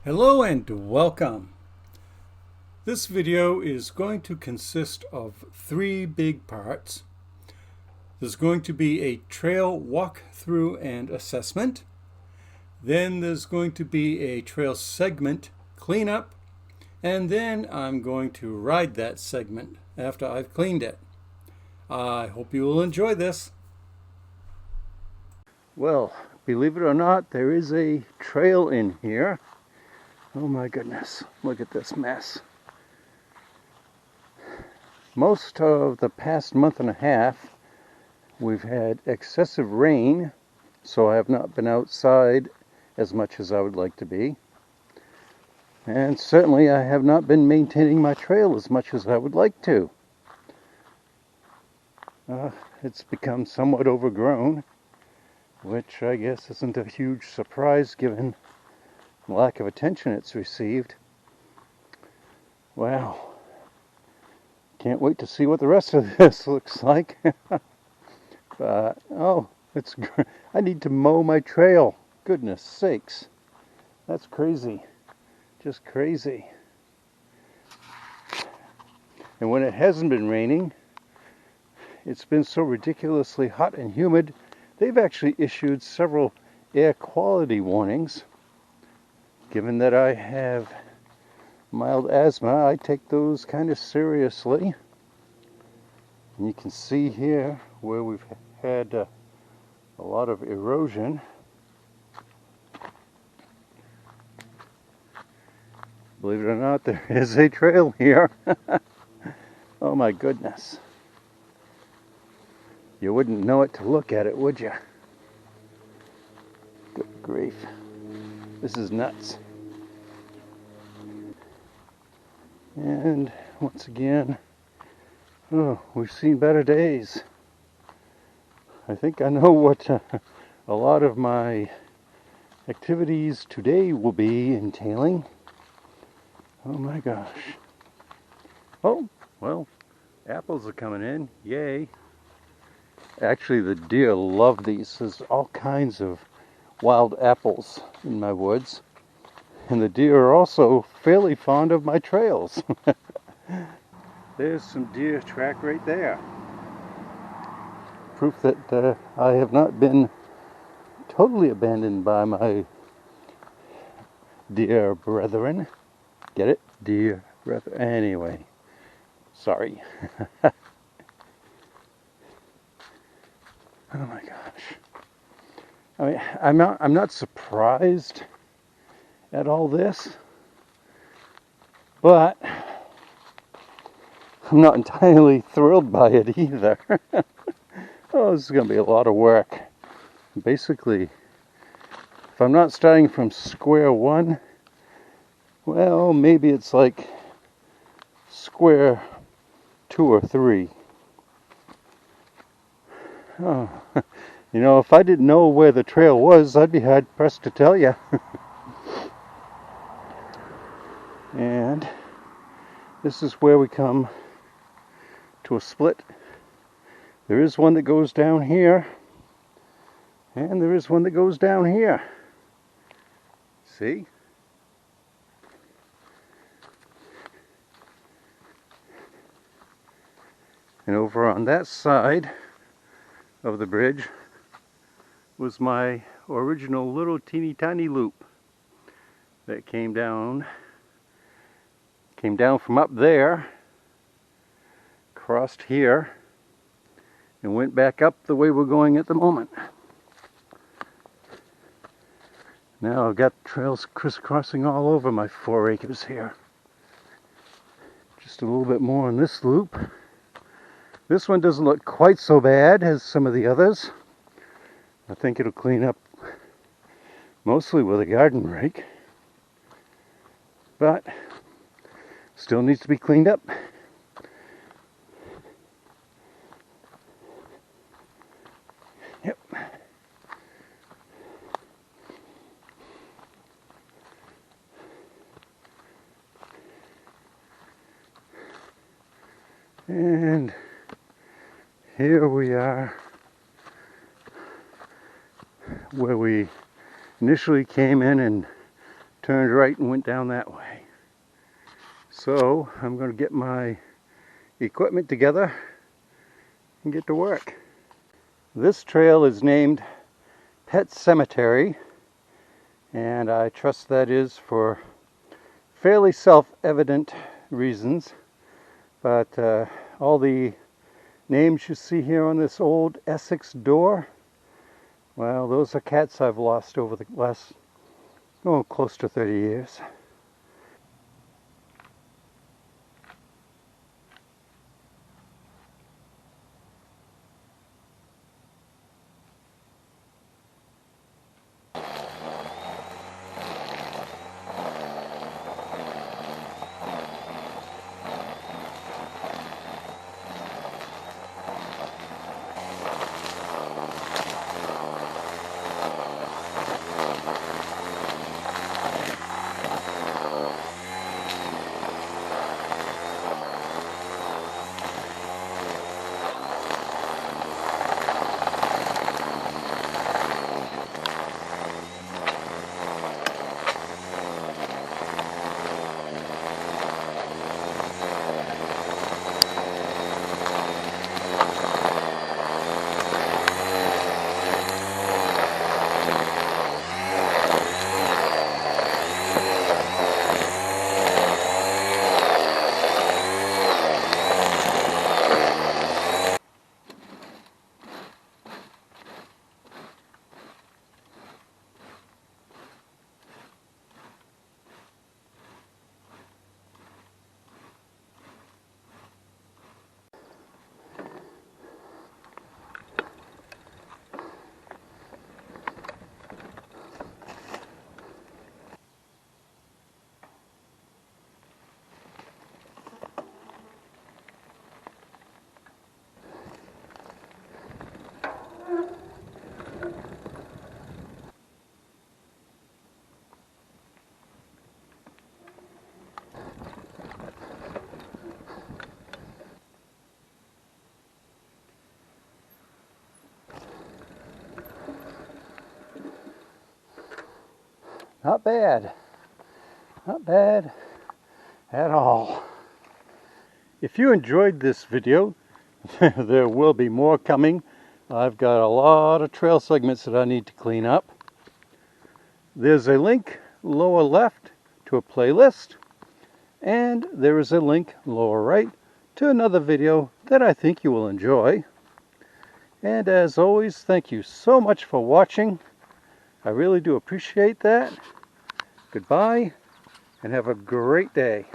Hello and welcome. This video is going to consist of three big parts. There's going to be a trail walkthrough and assessment. Then there's going to be a trail segment cleanup. And then I'm going to ride that segment after I've cleaned it. I hope you will enjoy this. Well, believe it or not, there is a trail in here. Oh my goodness, look at this mess. Most of the past month and a half, we've had excessive rain, so I have not been outside as much as I would like to be. And certainly I have not been maintaining my trail as much as I would like to. It's become somewhat overgrown, which I guess isn't a huge surprise given the lack of attention it's received. Wow. Can't wait to see what the rest of this looks like. But, oh, I need to mow my trail. Goodness sakes. That's crazy. Just crazy. And when it hasn't been raining, it's been so ridiculously hot and humid, they've actually issued several air quality warnings. Given that I have mild asthma, I take those kind of seriously. And you can see here where we've had a lot of erosion. Believe it or not, there is a trail here. Oh my goodness. You wouldn't know it to look at it, would you? Good grief. This is nuts. And once again, oh, we've seen better days. I think I know what a lot of my activities today will be entailing. Oh my gosh. Oh, well, apples are coming in. Yay. Actually, the deer love these. There's all kinds of wild apples in my woods. And the deer are also fairly fond of my trails. There's some deer track right there. Proof that I have not been totally abandoned by my deer brethren. Get it? Deer brethren. Anyway, sorry. Oh my gosh. I mean, I'm not surprised at all this, but I'm not entirely thrilled by it either. Oh, this is going to be a lot of work. Basically, if I'm not starting from square one, well, maybe it's like square 2 or 3. Oh, you know, if I didn't know where the trail was, I'd be hard pressed to tell you. And this is where we come to a split. There is one that goes down here, and there is one that goes down here. See? And over on that side of the bridge was my original little teeny tiny loop that came down from up there, crossed here, and went back up the way we're going at the moment. Now I've got trails crisscrossing all over my 4 acres here. Just a little bit more on this loop. This one doesn't look quite so bad as some of the others. I think it'll clean up mostly with a garden rake, but still needs to be cleaned up. Yep. And here we are where we initially came in and turned right and went down that way. So I'm going to get my equipment together and get to work. This trail is named Pet Sematery, and I trust that is for fairly self-evident reasons, but all the names you see here on this old Essex door, well, those are cats I've lost over the last, close to 30 years. Not bad. Not bad at all. If you enjoyed this video, there will be more coming. I've got a lot of trail segments that I need to clean up. There's a link lower left to a playlist, and there is a link lower right to another video that I think you will enjoy. And as always, thank you so much for watching. I really do appreciate that. Goodbye, and have a great day.